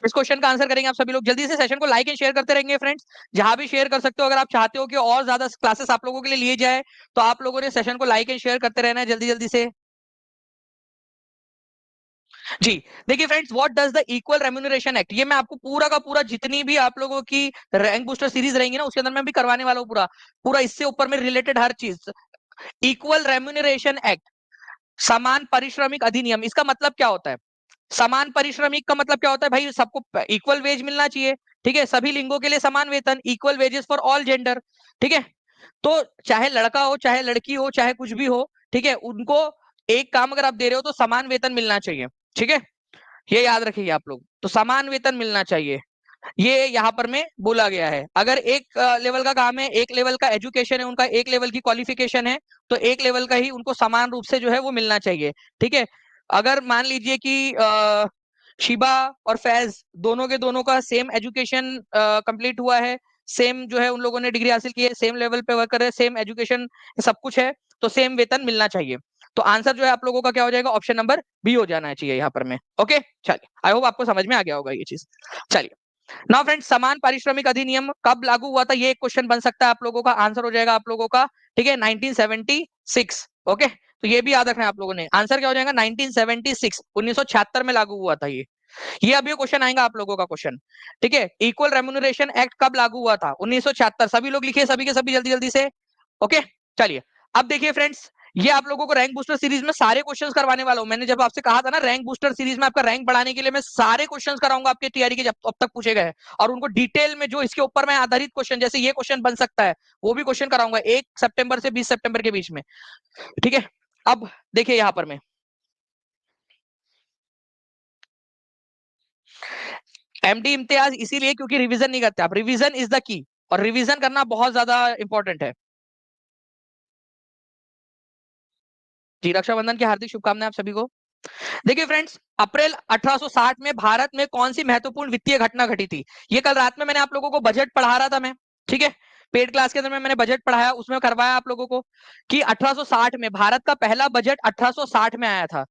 इस क्वेश्चन का आंसर करेंगे आप सभी लोग। जल्दी से सेशन को लाइक एंड शेयर करते रहेंगे फ्रेंड्स, जहां भी शेयर कर सकते हो। अगर आप चाहते हो कि और ज्यादा क्लासेस आप लोगों के लिए लिए जाए तो आप लोगों ने सेशन को लाइक एंड शेयर करते रहना है जल्दी जल्दी से। जी देखिए friends, what does the equal remuneration act, ये मैं आपको पूरा का पूरा जितनी भी आप लोगों की रैंक बूस्टर सीरीज रहेंगी ना उसके अंदर मैं भी करवाने वाला हूँ पूरा पूरा इससे ऊपर में रिलेटेड हर चीज। इक्वल रेम्यूनरेशन एक्ट, समान पारिश्रमिक अधिनियम, इसका मतलब क्या होता है? समान पारिश्रमिक का मतलब क्या होता है भाई? सबको इक्वल वेज मिलना चाहिए, ठीक है, सभी लिंगों के लिए समान वेतन, equal wages for all gender, ठीक है। तो चाहे लड़का हो चाहे लड़की हो चाहे कुछ भी हो, ठीक है, उनको एक काम अगर आप दे रहे हो तो समान वेतन मिलना चाहिए, ठीक है। ये याद रखिए आप लोग, तो समान वेतन मिलना चाहिए, ये यहाँ पर में बोला गया है। अगर एक लेवल का काम है, एक लेवल का एजुकेशन है उनका, एक लेवल की क्वालिफिकेशन है, तो एक लेवल का ही उनको समान रूप से जो है वो मिलना चाहिए, ठीक है। अगर मान लीजिए कि शिबा और फैज दोनों के दोनों का सेम एजुकेशन कंप्लीट हुआ है, सेम जो है उन लोगों ने डिग्री हासिल की है, सेम लेवल पे वर्क कर रहे हैं, सेम एजुकेशन सब कुछ है, तो सेम वेतन मिलना चाहिए। तो आंसर जो है आप लोगों का क्या हो जाएगा? ऑप्शन नंबर बी हो जाना चाहिए यहाँ पर में। ओके चलिए, आई होप आपको समझ में आ गया होगा ये चीज। चलिए नाउ फ्रेंड्स, समान पारिश्रमिक अधिनियम कब लागू हुआ था? ये एक क्वेश्चन बन सकता है आप लोगों का, आंसर हो जाएगा आप लोगों का, ठीक है, 1976। ओके, तो ये भी याद रखना है आप लोगों ने, आंसर क्या हो जाएगा? 1976, 1976 में लागू हुआ था ये अभी क्वेश्चन आएगा आप लोगों का क्वेश्चन, ठीक है। इक्वल रेम्यूनरेशन एक्ट कब लागू हुआ था? 1976। सभी लोग लिखिए, सभी के सभी जल्दी जल्दी से। ओके चलिए, अब देखिए फ्रेंड्स, ये आप लोगों को रैंक बूस्टर सीरीज में सारे क्वेश्चंस करवाने वाला हूं। मैंने जब आपसे कहा था ना रैंक बूस्टर सीरीज में आपका रैंक बढ़ाने के लिए मैं सारे क्वेश्चंस कराऊंगा आपके टीआरई के जब अब तक पूछे गए, और उनको डिटेल में जो इसके ऊपर में आधारित क्वेश्चन, जैसे ये क्वेश्चन बन सकता है, वो भी क्वेश्चन कराऊंगा 1 सितंबर से 20 सितंबर के बीच में, ठीक है। अब देखिए यहां पर मैं एमडी इम्तियाज इसीलिए क्योंकि रिवीजन नहीं करते आप, रिवीजन इज द की, और रिवीजन करना बहुत ज्यादा इंपॉर्टेंट है। जी रक्षाबंधन की हार्दिक शुभकामनाएं आप सभी को। देखिए फ्रेंड्स, अप्रैल 1860 में भारत में कौन सी महत्वपूर्ण वित्तीय घटना घटी थी? ये कल रात में मैंने आप लोगों को बजट पढ़ा रहा था मैं, ठीक है, पेड क्लास के अंदर में मैंने बजट पढ़ाया, उसमें करवाया आप लोगों को कि 1860 में भारत का पहला बजट 1860 में आया था,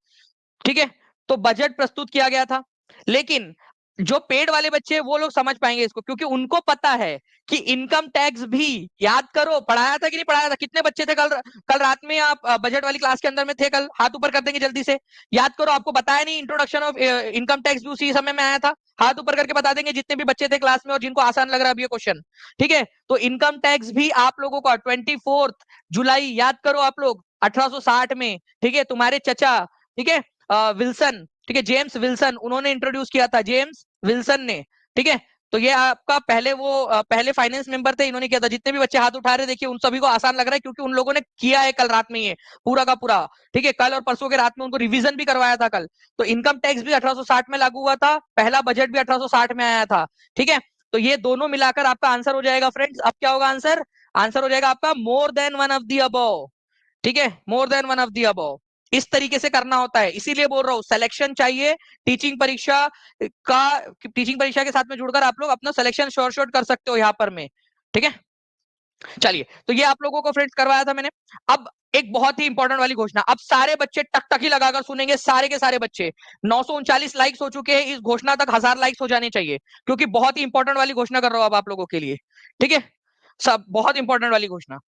ठीक है। तो बजट प्रस्तुत किया गया था, लेकिन जो पेड वाले बच्चे वो लोग समझ पाएंगे इसको, क्योंकि उनको पता है कि इनकम टैक्स भी, याद करो पढ़ाया था कि नहीं पढ़ाया था? कितने बच्चे थे कल कल रात में आप बजट वाली क्लास के अंदर में थे? कल हाथ ऊपर कर देंगे जल्दी से, याद करो, आपको बताया नहीं इंट्रोडक्शन ऑफ इनकम टैक्स भी उसी समय में आया था? हाथ ऊपर करके बता देंगे जितने भी बच्चे थे क्लास में और जिनको आसान लग रहा है अभी ये क्वेश्चन, ठीक है। तो इनकम टैक्स भी आप लोगों का 24 जुलाई, याद करो आप लोग, 1860 में, ठीक है, तुम्हारे चचा, ठीक है, विल्सन, ठीक है, जेम्स विल्सन, उन्होंने इंट्रोड्यूस किया था, जेम्स विल्सन ने, ठीक है। तो ये आपका पहले वो पहले फाइनेंस मेंबर थे, इन्होंने किया था। जितने भी बच्चे हाथ उठा रहे देखिए उन सभी को आसान लग रहा है क्योंकि उन लोगों ने किया है कल रात में ये पूरा का पूरा, ठीक है, कल और परसों के रात में उनको रिवीजन भी करवाया था कल। तो इनकम टैक्स भी 1860 में लागू हुआ था, पहला बजट भी 1860 में आया था, ठीक है। तो ये दोनों मिलाकर आपका आंसर हो जाएगा फ्रेंड्स। अब क्या होगा आंसर? आंसर हो जाएगा आपका more than one of the above, ठीक है, more than one of the above. इस तरीके से करना होता है, इसीलिए बोल रहा हूं सिलेक्शन चाहिए टीचिंग परीक्षा का, टीचिंग परीक्षा के साथ में जुड़कर आप लोग अपना सिलेक्शन श्योर शॉर्ट कर सकते हो यहाँ पर में, ठीक है। चलिए, तो ये आप लोगों को फ्रेंड्स करवाया था मैंने। अब एक बहुत ही इंपॉर्टेंट वाली घोषणा, अब सारे बच्चे टकटकी लगाकर सुनेंगे, सारे के सारे बच्चे। 939 लाइक्स हो चुके हैं, इस घोषणा तक 1000 लाइक्स हो जाने चाहिए, क्योंकि बहुत ही इंपॉर्टेंट वाली घोषणा कर रहा हूं अब आप लोगों के लिए, ठीक है। सब बहुत इंपॉर्टेंट वाली घोषणा।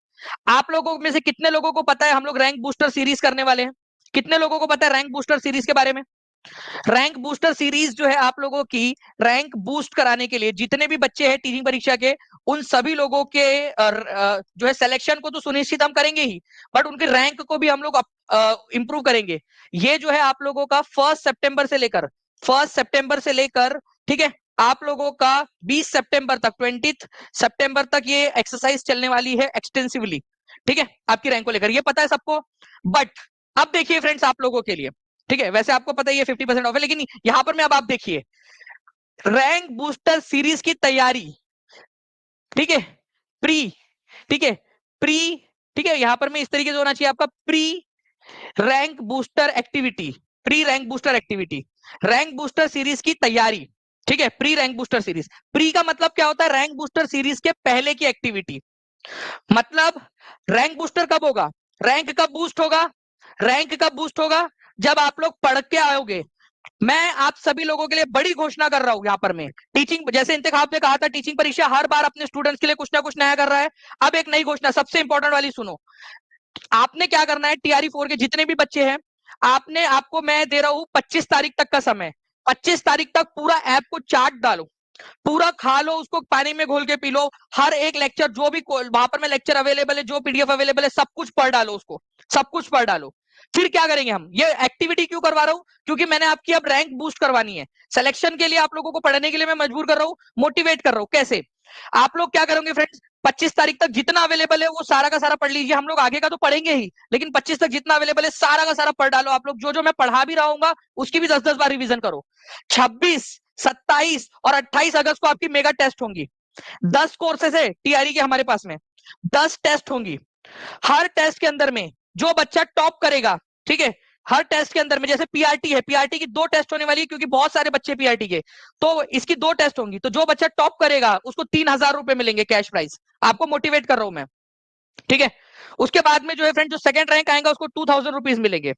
आप लोगों में से कितने लोगों को पता है हम लोग रैंक बूस्टर सीरीज करने वाले हैं? कितने लोगों को पता है रैंक बूस्टर सीरीज के बारे में? रैंक बूस्टर सीरीज जो है आप लोगों की, रैंक बूस्ट कराने के लिए जितने भी बच्चे हैं टीचिंग परीक्षा के, उन सभी लोगों के जो है सिलेक्शन को तो सुनिश्चित हम करेंगे ही, बट उनके रैंक को भी हम लोग इंप्रूव करेंगे। ये जो है आप लोगों का 1 सितंबर से लेकर, ठीक है, आप लोगों का 20 सितंबर तक, 20 सितंबर तक ये एक्सरसाइज चलने वाली है एक्सटेंसिवली, ठीक है, आपकी रैंक को लेकर, ये पता है सबको। बट अब देखिए फ्रेंड्स आप लोगों के लिए, ठीक है, वैसे आपको पता है ये 50% ऑफ है, लेकिन यहां पर मैं अब आप देखिए रैंक बूस्टर सीरीज की तैयारी, ठीक है, प्री, ठीक है, प्री, ठीक है, यहां पर मैं इस तरीके से होना चाहिए आपका pre rank booster activity, pre rank booster activity, rank booster series की तैयारी, ठीक है, pre rank booster series. Pre का मतलब क्या होता है? रैंक बूस्टर सीरीज के पहले की एक्टिविटी। मतलब रैंक बूस्टर कब होगा? रैंक कब बूस्ट होगा? रैंक कब बूस्ट होगा? जब आप लोग पढ़ के आओगे, मैं आप सभी लोगों के लिए बड़ी घोषणा कर रहा हूं यहाँ पर मैं टीचिंग, जैसे इंतखाब में कहा था टीचिंग परीक्षा हर बार अपने स्टूडेंट्स के लिए कुछ ना कुछ नया कर रहा है। अब एक नई घोषणा सबसे इंपॉर्टेंट वाली सुनो। आपने क्या करना है, TRE 4 के जितने भी बच्चे हैं, आपको मैं दे रहा हूं 25 तारीख तक का समय। 25 तारीख तक पूरा ऐप को चाट डालो, पूरा खा लो, उसको पानी में घोल के पी लो। हर एक लेक्चर जो भी वहां पर में लेक्चर अवेलेबल है, जो PDF अवेलेबल है, सब कुछ पढ़ डालो उसको, सब कुछ पढ़ डालो। फिर क्या करेंगे हम, ये एक्टिविटी क्यों करवा रहा हूं, क्योंकि मैंने आपकी अब रैंक बूस्ट करवानी है। सिलेक्शन के लिए आप लोगों को पढ़ने के लिए मैं मजबूर कर रहा हूं, मोटिवेट कर रहा हूं। कैसे आप लोग क्या करोगे फ्रेंड्स, 25 तारीख तक जितना अवेलेबल है वो सारा का सारा पढ़ लीजिए। हम लोग आगे का तो पढ़ेंगे ही, लेकिन 25 तक जितना अवेलेबल है सारा का सारा पढ़ डालो। आप लोग जो जो मैं पढ़ा भी रहा उसकी भी 10-10 बार रिवीजन करो। 26, 27 और 28 अगस्त को आपकी मेगा टेस्ट होंगी। 10 कोर्सेज है TRE के हमारे पास में, 10 टेस्ट होंगी। हर टेस्ट के अंदर में जो बच्चा टॉप करेगा, ठीक है, हर टेस्ट के अंदर में, जैसे PRT है, PRT की 2 टेस्ट होने वाली है क्योंकि बहुत सारे बच्चे PRT के, तो इसकी 2 टेस्ट होंगी। तो जो बच्चा टॉप करेगा उसको 3000 रुपए मिलेंगे कैश प्राइज। आपको मोटिवेट कर रहा हूं मैं, ठीक है। उसके बाद में जो है फ्रेंड, जो सेकंड रैंक आएगा उसको 2000 रुपीज मिलेंगे,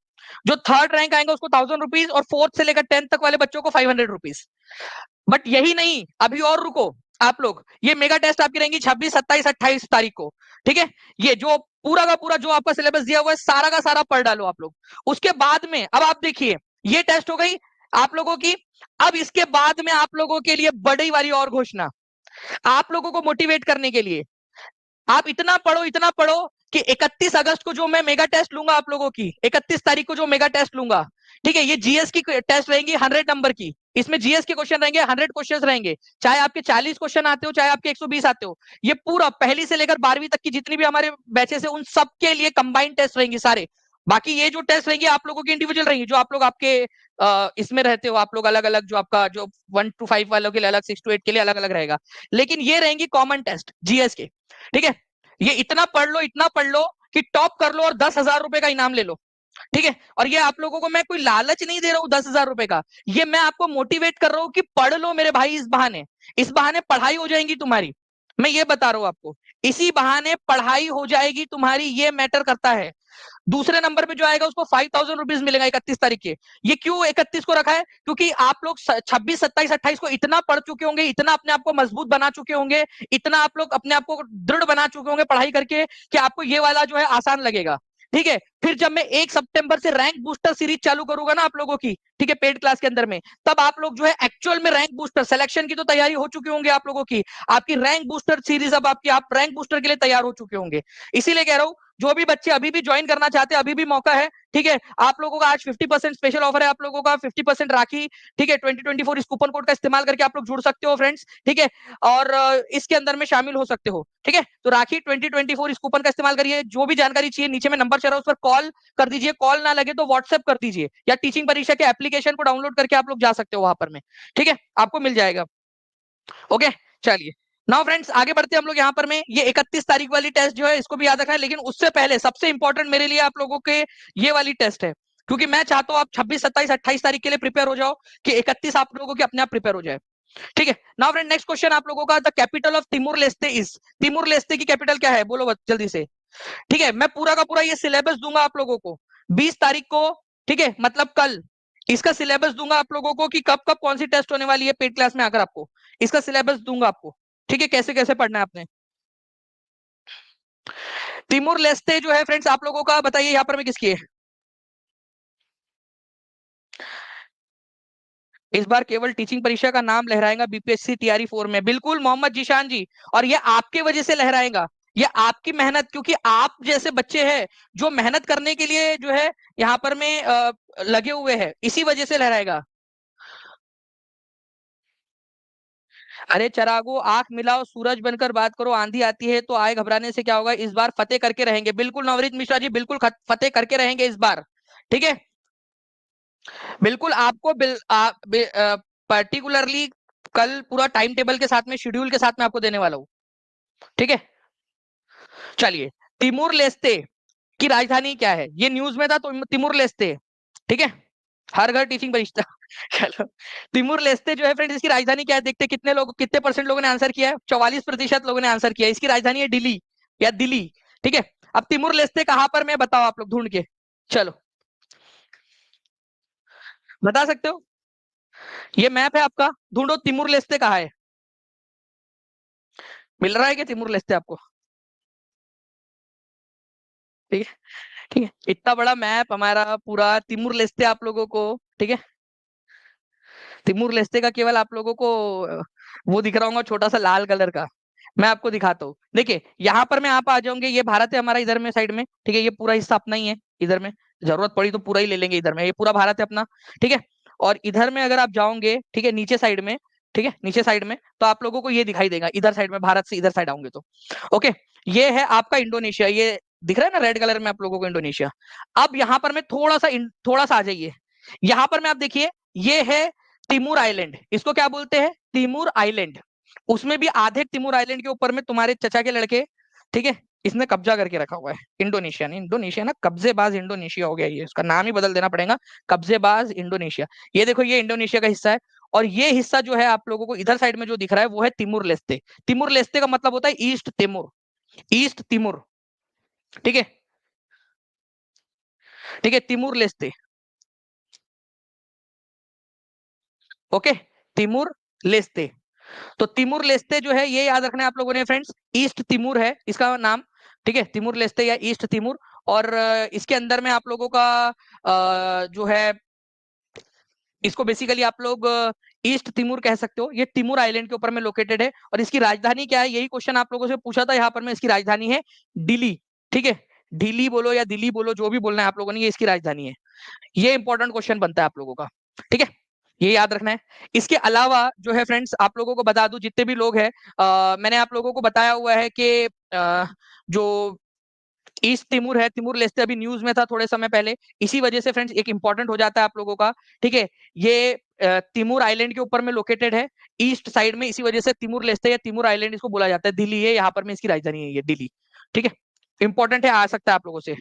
जो थर्ड रैंक आएगा उसको 1000 रुपीज, और फोर्थ से लेकर 10th तक वाले बच्चों को 500 रुपीज। बट यही नहीं, अभी और रुको आप लोग, ये मेगा टेस्ट आपकी रहेंगी 26, 27, 28 तारीख को, ठीक है। ये जो पूरा का पूरा जो आपका सिलेबस दिया हुआ है सारा का सारा पढ़ डालो आप लोग। उसके बाद में अब आप देखिए, ये टेस्ट हो गई आप लोगों की। अब इसके बाद में आप लोगों के लिए बड़ी वाली और घोषणा, आप लोगों को मोटिवेट करने के लिए। आप इतना पढ़ो कि 31 अगस्त को जो मैं मेगा टेस्ट लूंगा आप लोगों की, 31 तारीख को जो मेगा टेस्ट लूंगा, ठीक है, ये GS की टेस्ट रहेंगी 100 नंबर की। इसमें GS के क्वेश्चन रहेंगे, 100 क्वेश्चन रहेंगे, चाहे आपके 40 क्वेश्चन आते हो, चाहे आपके 120 आते हो। ये पूरा पहली से लेकर 12वीं तक की जितनी भी हमारे बैचेस है उन सबके लिए कंबाइंड टेस्ट रहेंगी सारे। बाकी ये जो टेस्ट रहेंगी आप लोगों की इंडिविजुअल रहेंगी, जो आप लोग आपके इसमें रहते हो, आप लोग अलग अलग, जो आपका जो 1 to 5 वालों के लिए अलग, 6 to 8 के लिए अलग अलग रहेगा। लेकिन ये रहेंगी कॉमन टेस्ट GS के, ठीक है। ये इतना पढ़ लो, इतना पढ़ लो कि टॉप कर लो और 10,000 रुपए का इनाम ले लो, ठीक है। और ये आप लोगों को मैं कोई लालच नहीं दे रहा हूं 10,000 रुपए का, ये मैं आपको मोटिवेट कर रहा हूं कि पढ़ लो मेरे भाई। इस बहाने पढ़ाई हो जाएगी तुम्हारी, मैं ये बता रहा हूं आपको। इसी बहाने पढ़ाई हो जाएगी तुम्हारी, ये मैटर करता है। दूसरे नंबर पे जो आएगा उसको 5,000 रुपीज मिलेगा 31 तारीख के। ये क्यों 31 को रखा है, क्योंकि आप लोग 26, 27, 28 को इतना पढ़ चुके होंगे, इतना अपने आप को मजबूत बना चुके होंगे, इतना आप लोग अपने आप को दृढ़ बना चुके होंगे पढ़ाई करके, कि आपको ये वाला जो है आसान लगेगा, ठीक है। फिर जब मैं 1 सितंबर से रैंक बूस्टर सीरीज चालू करूंगा ना आप लोगों की, ठीक है, पेड क्लास के अंदर में, तब आप लोग जो है एक्चुअल में रैंक बूस्टर सिलेक्शन की तो तैयारी हो चुकी होंगे आप लोगों की। आपकी रैंक बूस्टर सीरीज अब आपकी, आप रैंक बूस्टर के लिए तैयार हो चुके होंगे। इसीलिए कह रहा हूं, जो भी बच्चे अभी भी ज्वाइन करना चाहते हैं अभी भी मौका है, ठीक है। आप लोगों का आज 50% स्पेशल ऑफर है, आप लोगों का 50% राखी, ठीक है। 2024 इस कूपन कोड का इस्तेमाल करके आप लोग जुड़ सकते हो फ्रेंड्स, ठीक है। और इसके अंदर में शामिल हो सकते हो, ठीक है। तो राखी 2024 इस कूपन का इस्तेमाल करिए। जो भी जानकारी चाहिए नीचे में नंबर चल रहा है उस पर कॉल कर दीजिए, कॉल ना लगे तो व्हाट्सएप कर दीजिए, या टीचिंग परीक्षा के एप्लीकेशन को डाउनलोड करके आप लोग जा सकते हो वहां पर में, ठीक है, आपको मिल जाएगा। ओके, चलिए। नाउ फ्रेंड्स आगे बढ़ते हैं हम लोग यहाँ पर में। ये 31 तारीख वाली टेस्ट जो है इसको भी याद रखना है, लेकिन उससे पहले सबसे इंपॉर्टेंट मेरे लिए आप लोगों के ये वाली टेस्ट है, क्योंकि मैं चाहता हूँ आप 26, 27, 28 तारीख के लिए प्रिपेयर हो जाओ, कि 31 आप लोगों के अपने आप प्रिपेयर हो जाए, ठीक है। नाउ फ्रेंड नेक्स्ट क्वेश्चन आप लोगों का, the capital of Timor Leste is, Timor Leste की कैपिटल क्या है, बोलो जल्दी से, ठीक है। मैं पूरा का पूरा ये सिलेबस दूंगा आप लोगों को 20 तारीख को, ठीक है, मतलब कल। इसका सिलेबस दूंगा आप लोगों को कि कब कब कौन सी टेस्ट होने वाली है, पेड क्लास में आकर आपको इसका सिलेबस दूंगा आपको, ठीक है, कैसे कैसे पढ़ना है आपने। तिमोर लेस्ते जो है फ्रेंड्स आप लोगों का, बताइए यहाँ पर मैं किसकी है। इस बार केवल टीचिंग परीक्षा का नाम लहराएगा BPSC TRE 4 में, बिल्कुल मोहम्मद जीशान जी। और ये आपके वजह से लहराएगा, ये आपकी मेहनत, क्योंकि आप जैसे बच्चे हैं जो मेहनत करने के लिए जो है यहाँ पर में लगे हुए हैं, इसी वजह से लहराएगा। अरे चरागो, आंख मिलाओ, सूरज बनकर बात करो, आंधी आती है तो आए, घबराने से क्या होगा, इस बार फतेह करके रहेंगे। बिल्कुल नवरीत मिश्रा जी, बिल्कुल फतेह करके रहेंगे इस बार, ठीक है। बिल्कुल आपको पर्टिकुलरली कल पूरा टाइम टेबल के साथ में, शेड्यूल के साथ में आपको देने वाला हूँ, ठीक है। चलिए, तिमूर लेस्ते की राजधानी क्या है, ये न्यूज में था तो तिमूर लेस्ते, ठीक है, हर घर टीचिंग बरिश्ता। चलो, तिमूर लेस्ते जो है फ्रेंड्स इसकी राजधानी क्या है, देखते हैं कितने लोग, कितने परसेंट लोगों ने आंसर किया है। 44% लोगों ने आंसर किया है। इसकी राजधानी है दिल्ली, या दिल्ली, ठीक है। अब तिमूर लेस्ते कहां पर, मैं बताओ आप लोग ढूंढ के, चलो बता सकते हो। ये मैप है आपका, ढूंढो तिमुर लेस्ते कहाँ है। मिल रहा है क्या तिमुर लेस्ते आपको? ठीक है, ठीक है, इतना बड़ा मैप हमारा पूरा तिमुर लेस्ते आप लोगों को, ठीक है, तिमुर लेस्ते का केवल आप लोगों को वो दिख रहा होगा छोटा सा लाल कलर का। मैं आपको दिखाता हूँ, देखिए यहाँ पर मैं आप आ जाऊंगे, ये भारत है हमारा इधर में साइड में, ठीक है, ये पूरा हिस्सा अपना ही है इधर में, जरूरत पड़ी तो पूरा ही ले लेंगे इधर में, ये पूरा भारत है अपना, ठीक है। और इधर में अगर आप जाओगे, ठीक है, नीचे साइड में, ठीक है, नीचे साइड में, तो आप लोगों को ये दिखाई देगा इधर साइड में, भारत से इधर साइड आऊंगे तो, ओके। ये है आपका इंडोनेशिया, ये दिख रहा है ना रेड कलर में आप लोगों को इंडोनेशिया। अब यहाँ पर मैं थोड़ा सा आ जाइए, यहाँ पर मैं आप देखिए, ये है तिमूर आइलैंड, इसको क्या बोलते हैं, तिमूर आइलैंड। उसमें भी आधे तिमूर आइलैंड के ऊपर में तुम्हारे चचा के लड़के, ठीक है, इसने कब्जा करके रखा हुआ है। इंडोनेशिया नहीं, इंडोनेशिया ना, कब्जेबाज इंडोनेशिया हो गया, ये इसका नाम ही बदल देना पड़ेगा, कब्जेबाज इंडोनेशिया। ये देखो, ये इंडोनेशिया का हिस्सा है, और ये हिस्सा जो है आप लोगों को इधर साइड में जो दिख रहा है वो है तिमूर लेस्ते। तिमूर लेस्ते का मतलब होता है ईस्ट तिमूर, ईस्ट तिमूर, ठीक है, ठीक है, तिमूर लेस्ते, ओके, तिमूर लेस्ते। तो तिमूर लेस्ते जो है ये याद रखना है आप लोगों ने फ्रेंड्स, ईस्ट तिमूर है इसका नाम, ठीक है, तिमूर लेस्ते या ईस्ट तिमूर। और इसके अंदर में आप लोगों का जो है, इसको बेसिकली आप लोग ईस्ट तिमूर कह सकते हो, ये तिमूर आइलैंड के ऊपर में लोकेटेड है। और इसकी राजधानी क्या है, यही क्वेश्चन आप लोगों से पूछा था यहाँ पर, मैं इसकी राजधानी है दिल्ली, ठीक है, दिल्ली बोलो या दिल्ली बोलो, जो भी बोलना है आप लोगों ने, ये इसकी राजधानी है। ये इंपॉर्टेंट क्वेश्चन बनता है आप लोगों का, ठीक है, ये याद रखना है। इसके अलावा जो है फ्रेंड्स, आप लोगों को बता दूं, जितने भी लोग हैं, मैंने आप लोगों को बताया हुआ है कि जो ईस्ट तिमूर है, तिमूर लेस्ते अभी न्यूज में था थोड़े समय पहले, इसी वजह से फ्रेंड्स एक इंपॉर्टेंट हो जाता है आप लोगों का, ठीक है। ये तिमूर आइलैंड के ऊपर में लोकेटेड है, ईस्ट साइड में, इसी वजह से तिमूर लेस्ते या तिमूर आइलैंड इसको बोला जाता है। दिल्ली है यहाँ पर में, इसकी राजधानी है ये दिल्ली, ठीक है, इंपॉर्टेंट है, आ सकता है आप लोगों से,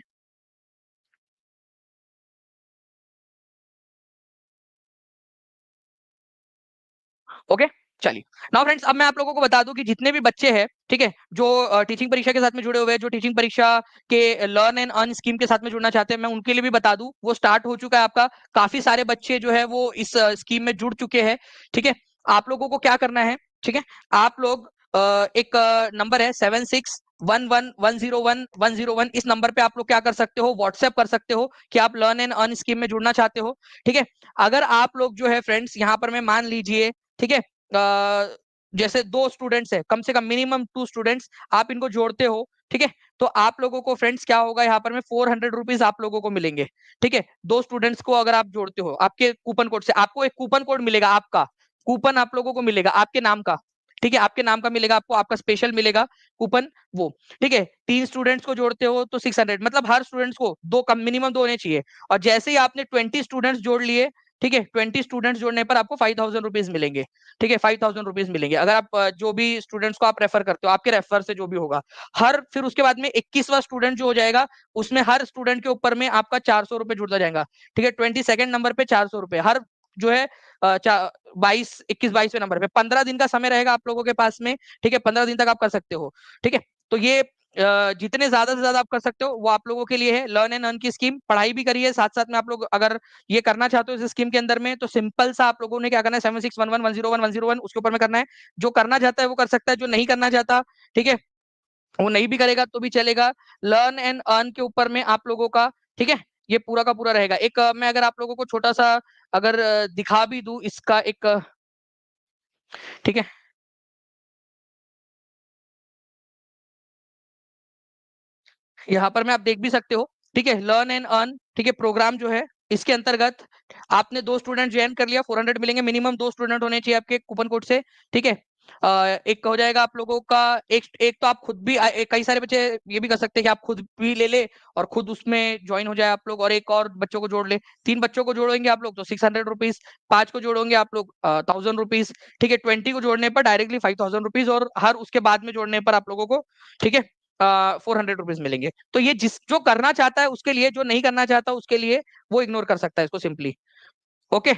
ओके। चलिए, नाउ फ्रेंड्स, अब मैं आप लोगों को बता दूं कि जितने भी बच्चे हैं, ठीक है, जो टीचिंग परीक्षा के साथ में जुड़े हुए हैं, जो टीचिंग परीक्षा के लर्न एंड अर्न स्कीम के साथ में जुड़ना चाहते हैं, मैं उनके लिए भी बता दूं, वो स्टार्ट हो चुका है आपका। काफी सारे बच्चे जो है वो इस स्कीम में जुड़ चुके हैं, ठीक है। आप लोगों को क्या करना है, ठीक है, आप लोग एक नंबर है 7611101101, इस नंबर पे आप लोग क्या कर सकते हो, व्हाट्सएप कर सकते हो कि आप लर्न एंड अर्न स्कीम में जुड़ना चाहते हो, ठीक है। अगर आप लोग जो है फ्रेंड्स, यहाँ पर मैं मान लीजिए, ठीक है, जैसे दो स्टूडेंट्स है, कम से कम मिनिमम 2 स्टूडेंट्स, आप इनको जोड़ते हो, ठीक है, तो आप लोगों को फ्रेंड्स क्या होगा, यहाँ पर में 400 रुपीज आप लोगों को मिलेंगे, ठीक है। दो स्टूडेंट्स को अगर आप जोड़ते हो, आपके कूपन कोड से आपको एक कूपन कोड मिलेगा, आपका कूपन आप लोगों को मिलेगा आपके नाम का, ठीक है, आपके नाम का मिलेगा आपको, आपका स्पेशल मिलेगा कूपन वो, ठीक है। 3 स्टूडेंट्स को जोड़ते हो तो 600, मतलब हर स्टूडेंट्स को दो, कम मिनिमम दो होने चाहिए। और जैसे ही आपने 20 स्टूडेंट्स जोड़ लिए, ठीक है, 20 स्टूडेंट्स जोड़ने पर आपको 5000 रुपीज मिलेंगे, ठीक है, 5000 रुपीज मिलेंगे, अगर आप जो भी स्टूडेंट्स को आप रेफर करते हो, आपके रेफर से जो भी होगा। हर फिर उसके बाद में 21वां स्टूडेंट जो हो जाएगा, उसमें हर स्टूडेंट के ऊपर में आपका 400 रुपए जुड़ता जाएगा, ठीक है। 22nd नंबर पे 400 रुपए हर, जो है 21 22वें नंबर पे, 15 दिन का समय रहेगा आप लोगों के पास में, ठीक है, 15 दिन तक आप कर सकते हो, ठीक है। तो ये जितने ज्यादा से ज्यादा आप कर सकते हो वो आप लोगों के लिए है, लर्न एंड अर्न की स्कीम, पढ़ाई भी करिए साथ साथ में। आप लोग अगर ये करना चाहते हो इस स्कीम के अंदर में, तो सिंपल सा आप लोगों ने क्या करना है, 7611101101 उसके ऊपर में करना है। जो करना चाहता है वो कर सकता है, जो नहीं करना चाहता, ठीक है, वो नहीं भी करेगा तो भी चलेगा। लर्न एंड अर्न के ऊपर में आप लोगों का, ठीक है, ये पूरा का पूरा रहेगा। एक मैं अगर आप लोगों को छोटा सा अगर दिखा भी दूं इसका एक, ठीक है, यहाँ पर मैं आप देख भी सकते हो, ठीक है, लर्न एंड अर्न, ठीक है, प्रोग्राम जो है इसके अंतर्गत आपने 2 स्टूडेंट ज्वाइन कर लिया, 400 मिलेंगे, मिनिमम 2 स्टूडेंट होने चाहिए आपके कूपन कोड से, ठीक है। एक हो जाएगा आप लोगों का, एक एक तो आप खुद भी कई सारे बच्चे ये भी कर सकते हैं कि आप खुद भी ले ले और खुद उसमें ज्वाइन हो जाए आप लोग, और एक और बच्चों को जोड़ ले, 3 बच्चों को जोड़ेंगे आप लोग तो 600 रुपीज, 5 को जोड़ोगे आप लोग 1000 रुपीज, ठीक है, 20 को जोड़ने पर डायरेक्टली 5000 रुपीज, और हर उसके बाद में जोड़ने पर आप लोगों को, ठीक है, 400 रुपीज मिलेंगे। तो ये जिस जो करना चाहता है उसके लिए, जो नहीं करना चाहता उसके लिए वो इग्नोर कर सकता है इसको सिंपली, ओके।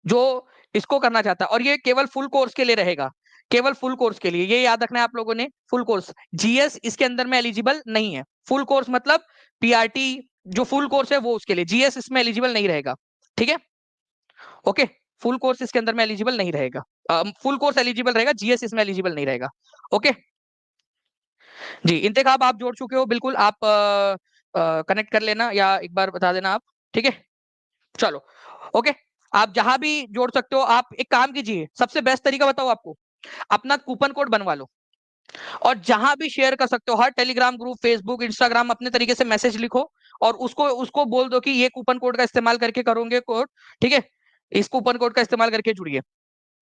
जो इसको करना चाहता है, और ये केवल फुल कोर्स के लिए रहेगा, केवल फुल कोर्स के लिए, ये याद रखना है आप लोगों ने, फुल कोर्स। जीएस इसके अंदर में एलिजिबल नहीं है, फुल कोर्स मतलब पीआरटी जो फुल कोर्स है वो उसके लिए, जीएस इसमें एलिजिबल नहीं रहेगा, ठीक है, ओके, फुल कोर्स इसके अंदर में एलिजिबल नहीं रहेगा, फुल कोर्स एलिजिबल रहेगा, जीएस इसमें एलिजिबल नहीं रहेगा। ओके जी, इंतखाब आप जोड़ चुके हो, बिल्कुल आप कनेक्ट कर लेना या एक बार बता देना आप, ठीक है। चलो ओके, आप जहां भी जोड़ सकते हो। आप एक काम कीजिए, सबसे बेस्ट तरीका बताओ आपको, अपना कूपन कोड बनवा लो और जहां भी शेयर कर सकते हो, हर टेलीग्राम ग्रुप, फेसबुक, इंस्टाग्राम, अपने तरीके से मैसेज लिखो और उसको उसको बोल दो कि ये कूपन कोड का इस्तेमाल करके करोगे कोड, ठीक है। इस कूपन कोड का इस्तेमाल करके जुड़िए,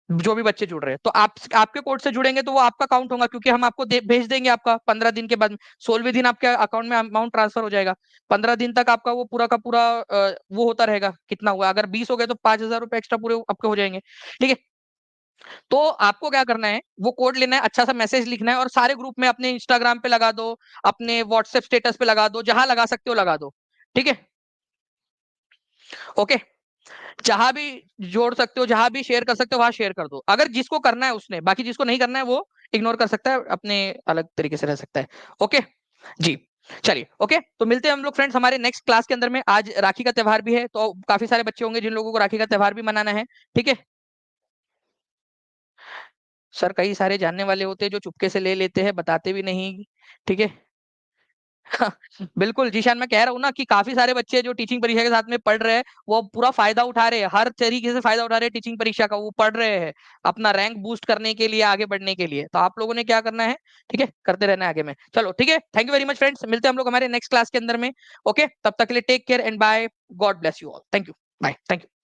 जो भी बच्चे जुड़ रहे हैं। तो आप आपके कोड से जुड़ेंगे तो वो आपका काउंट होगा, क्योंकि हम आपको भेज देंगे आपका 15 दिन के बाद, 16वें दिन आपके अकाउंट में अमाउंट ट्रांसफर हो जाएगा। 15 दिन तक आपका वो पूरा का पूरा वो होता रहेगा, कितना हुआ, अगर 20 हो गए तो 5,000 रुपए एक्स्ट्रा पूरे आपके हो जाएंगे, ठीक है। तो आपको क्या करना है, वो कोड लेना है, अच्छा सा मैसेज लिखना है और सारे ग्रुप में, अपने इंस्टाग्राम पे लगा दो, अपने व्हाट्सएप स्टेटस पे लगा दो, जहां लगा सकते हो लगा दो, ठीक है। ओके, जहां भी जोड़ सकते हो, जहां भी शेयर कर सकते हो वहां शेयर कर दो, अगर जिसको करना है उसने, बाकी जिसको नहीं करना है वो इग्नोर कर सकता है, अपने अलग तरीके से रह सकता है। ओके जी, चलिए ओके, तो मिलते हैं हम लोग फ्रेंड्स हमारे नेक्स्ट क्लास के अंदर में। आज राखी का त्योहार भी है, तो काफी सारे बच्चे होंगे जिन लोगों को राखी का त्योहार भी मनाना है, ठीक है। सर कई सारे जानने वाले होते हैं जो चुपके से ले लेते हैं, बताते भी नहीं, ठीक है। बिल्कुल जीशान, मैं कह रहा हूँ ना कि काफी सारे बच्चे जो टीचिंग परीक्षा के साथ में पढ़ रहे हैं, वो पूरा फायदा उठा रहे हैं, हर तरीके से फायदा उठा रहे हैं टीचिंग परीक्षा का, वो पढ़ रहे हैं अपना रैंक बूस्ट करने के लिए, आगे बढ़ने के लिए। तो आप लोगों ने क्या करना है, ठीक है, करते रहना है आगे में। चलो ठीक है, thank you very much friends, मिलते हैं हम लोग हमारे नेक्स्ट क्लास के अंदर में। ओके, तब तक के लिए take care and bye, God bless you all, thank you, bye, thank you.